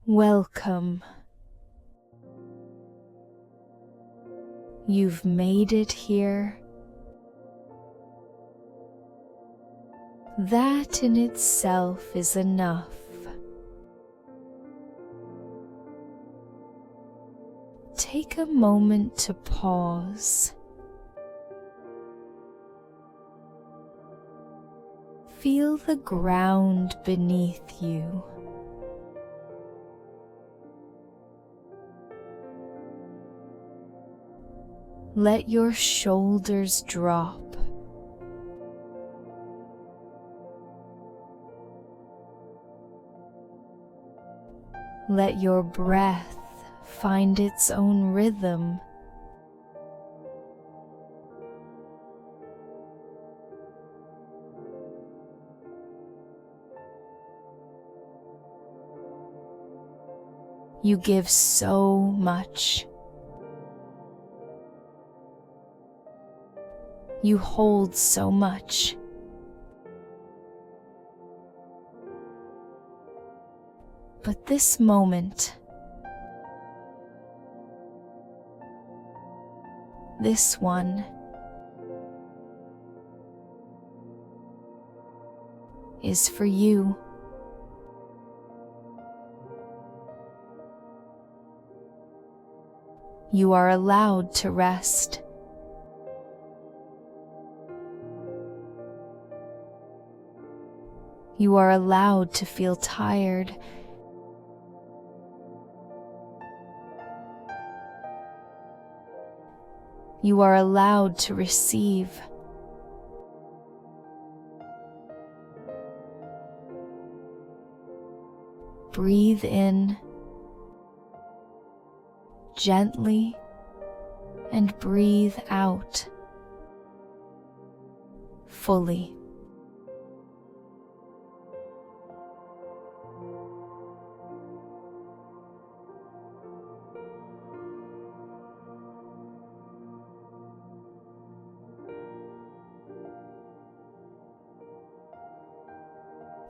Welcome. You've made it here. That in itself is enough. Take a moment to pause. Feel the ground beneath you. Let your shoulders drop. Let your breath find its own rhythm. You give so much. You hold so much. But this moment, this one, is for you. You are allowed to rest. You are allowed to feel tired. You are allowed to receive. Breathe in gently and breathe out fully.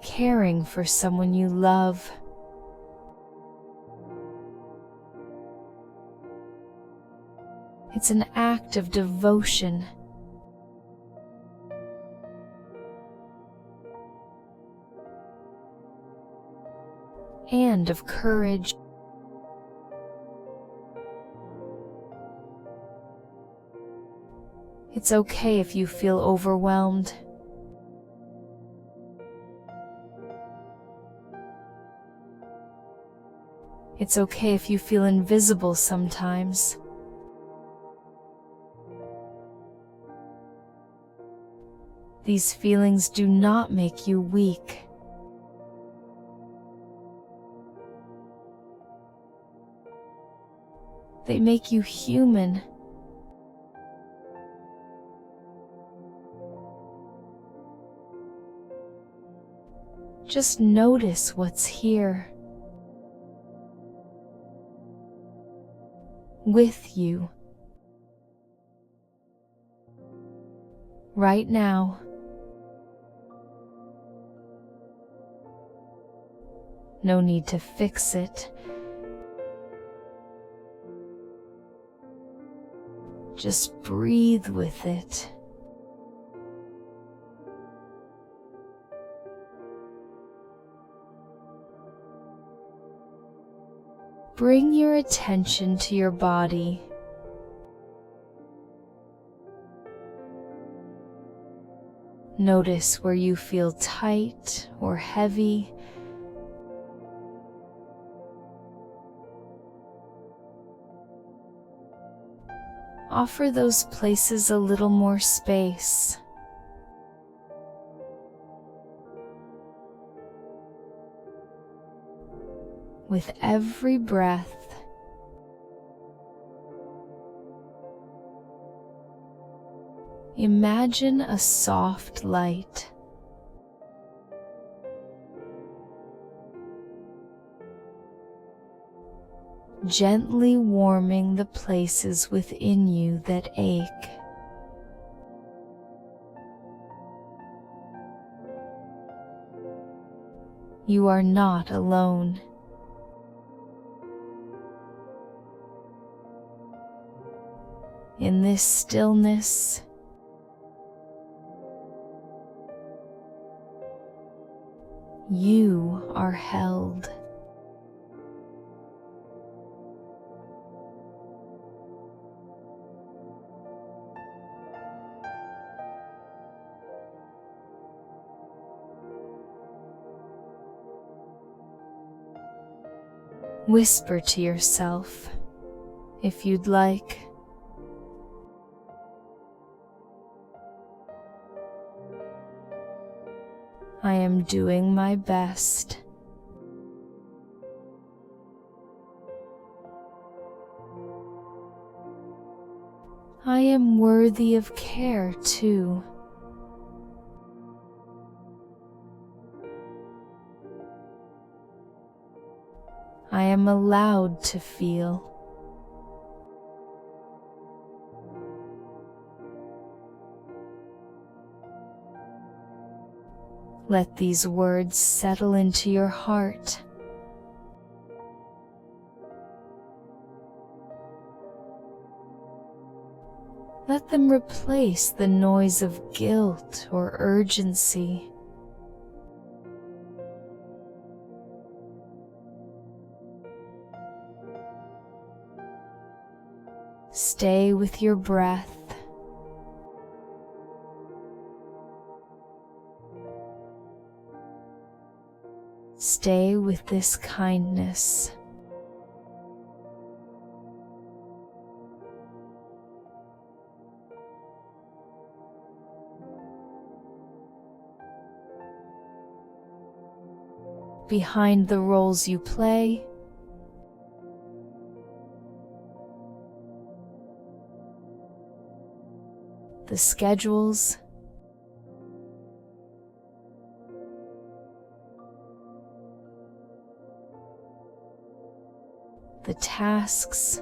Caring for someone you love. It's an act of devotion. And of courage. It's okay if you feel overwhelmed. It's okay if you feel invisible sometimes. These feelings do not make you weak. They make you human. Just notice what's here. With you. Right now. No need to fix it. Just breathe with it. Bring your attention to your body. Notice where you feel tight or heavy. Offer those places a little more space. With every breath, imagine a soft light. Gently warming the places within you that ache. You are not alone. In this stillness, you are held. Whisper to yourself, if you'd like, I am doing my best. I am worthy of care too. I am allowed to feel. Let these words settle into your heart. Let them replace the noise of guilt or urgency. Stay with your breath. Stay with this kindness. Behind the roles you play, the schedules, the tasks,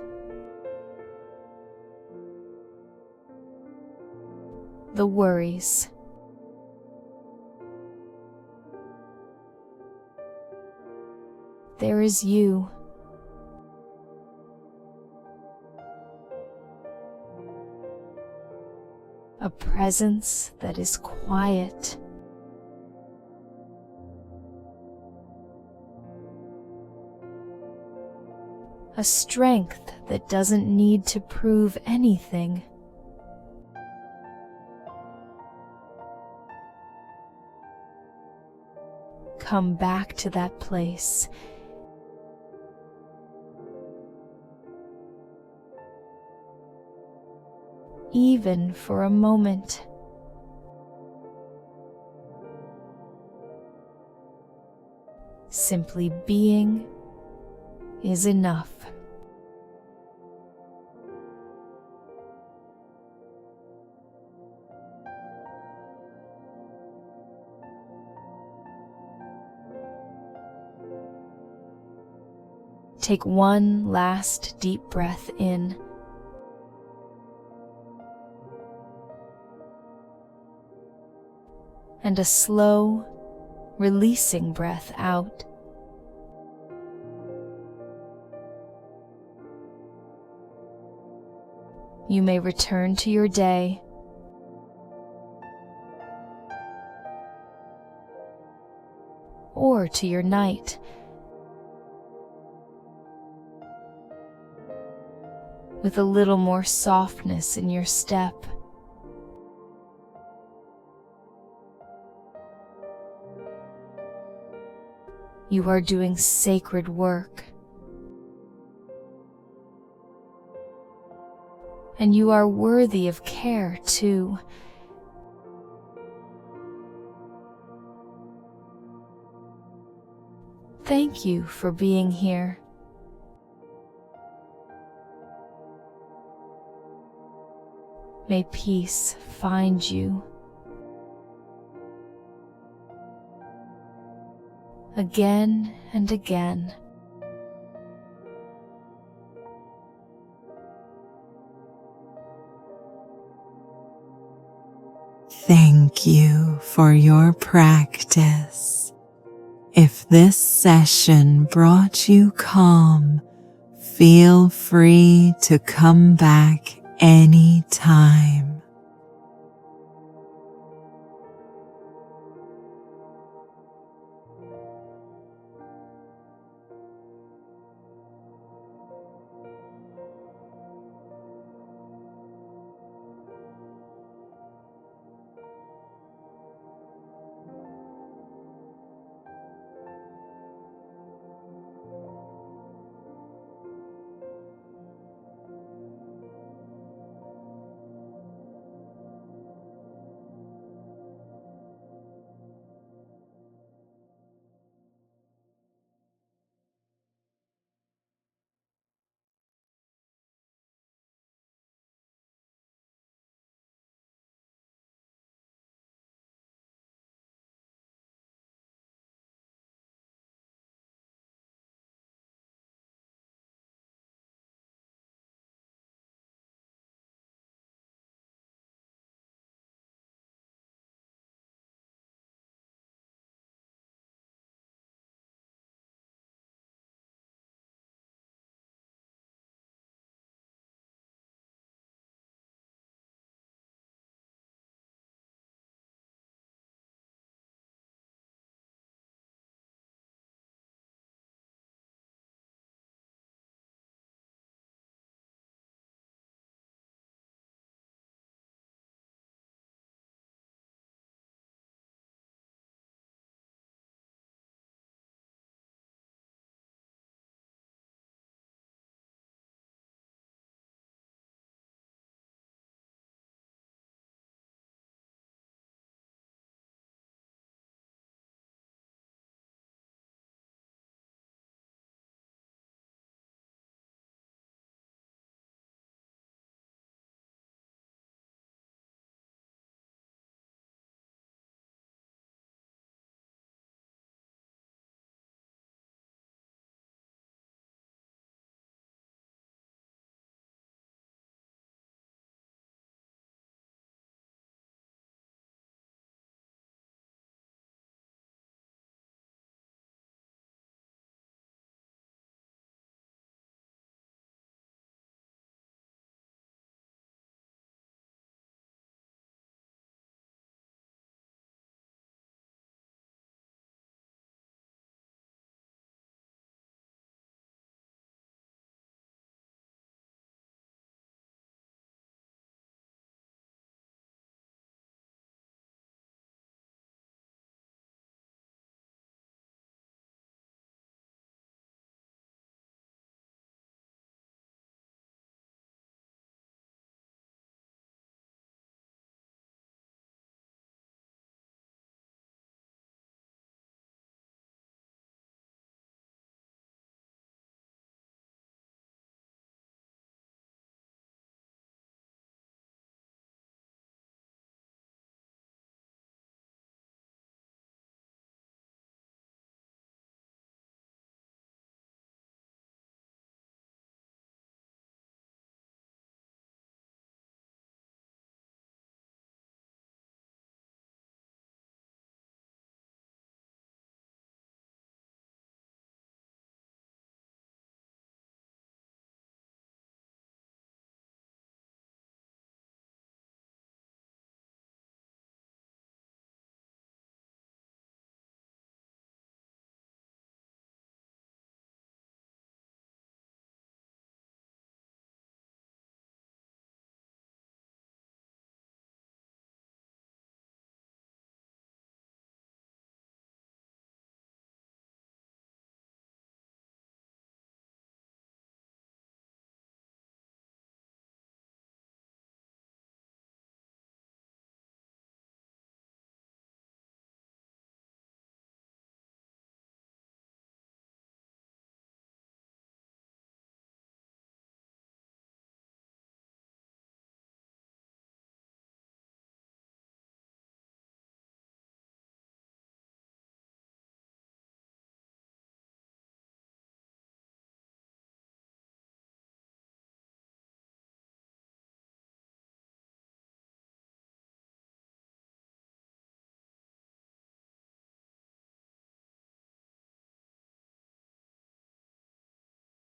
the worries. There is you. A presence that is quiet. A strength that doesn't need to prove anything. Come back to that place. Even for a moment. Simply being is enough. Take one last deep breath in. And a slow, releasing breath out. You may return to your day, or to your night, with a little more softness in your step. You are doing sacred work. And you are worthy of care too. Thank you for being here. May peace find you. Again and again. Thank you for your practice. If this session brought you calm, feel free to come back anytime.